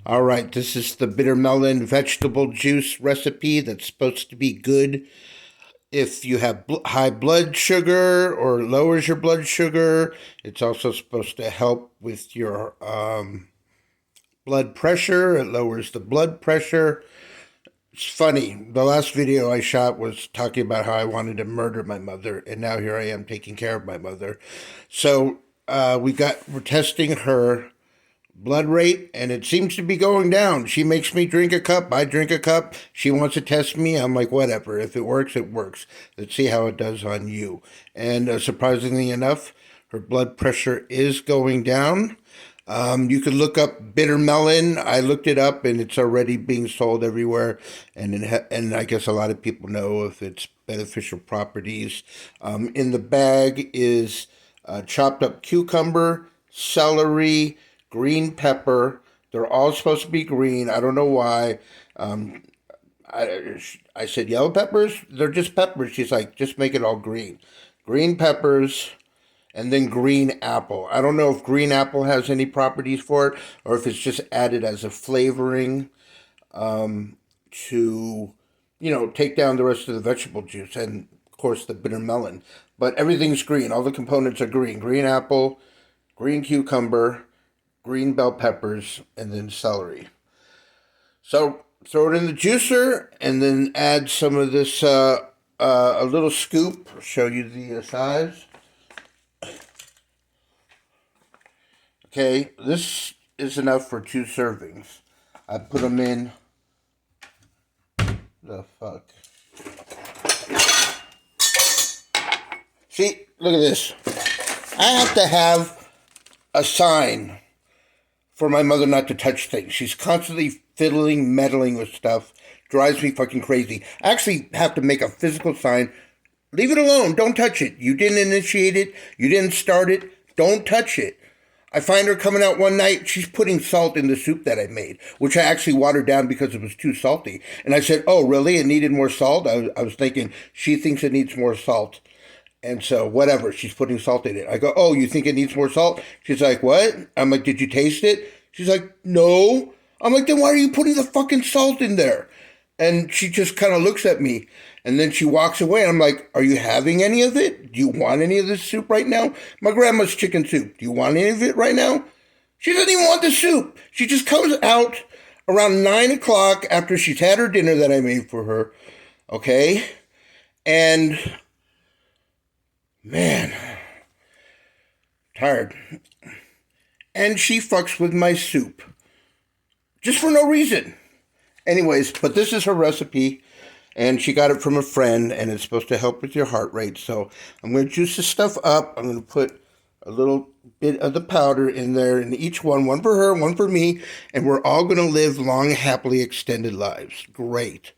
All right, this is the bitter melon vegetable juice recipe that's supposed to be good if you have high blood sugar or lowers your blood sugar. It's also supposed to help with your blood pressure. It lowers the blood pressure. It's funny. The last video I shot was talking about how I wanted to murder my mother, and now here I am taking care of my mother. So we're testing her blood rate, and it seems to be going down. She makes me drink a cup. I drink a cup. She wants to test me. I'm like, whatever. If it works, it works. Let's see how it does on you. And surprisingly enough, her blood pressure is going down. You could look up bitter melon. I looked it up, and it's already being sold everywhere. And I guess a lot of people know of its beneficial properties. In the bag is chopped up cucumber, celery, green pepper. They're all supposed to be green. I don't know why. Um, I said yellow peppers. They're just peppers. She's like, just make it all green. Green peppers and then green apple. I don't know if green apple has any properties for it or if it's just added as a flavoring to, take down the rest of the vegetable juice and, of course, the bitter melon. But everything's green. All the components are green. Green apple, green cucumber, green bell peppers, and then celery. So throw it in the juicer and then add some of this, a little scoop. I'll show you the size. Okay, this is enough for 2 servings. I put them in. The fuck. See, look at this. I have to have a sign for my mother not to touch things. She's constantly fiddling, meddling with stuff. Drives me fucking crazy. I actually have to make a physical sign. Leave it alone. Don't touch it. You didn't initiate it. You didn't start it. Don't touch it. I find her coming out one night. She's putting salt in the soup that I made, which I actually watered down because it was too salty. And I said, oh, really? It needed more salt? I was thinking, she thinks it needs more salt. And so, whatever, she's putting salt in it. I go, oh, you think it needs more salt? She's like, what? I'm like, did you taste it? She's like, no. I'm like, then why are you putting the fucking salt in there? And she just kind of looks at me. And then she walks away. And I'm like, are you having any of it? Do you want any of this soup right now? My grandma's chicken soup. Do you want any of it right now? She doesn't even want the soup. She just comes out around 9 o'clock after she's had her dinner that I made for her. Okay? And man, tired. And she fucks with my soup. Just for no reason. Anyways, but this is her recipe. And she got it from a friend. And it's supposed to help with your heart rate. So I'm going to juice this stuff up. I'm going to put a little bit of the powder in there. And each one for her, one for me. And we're all going to live long, happily extended lives. Great.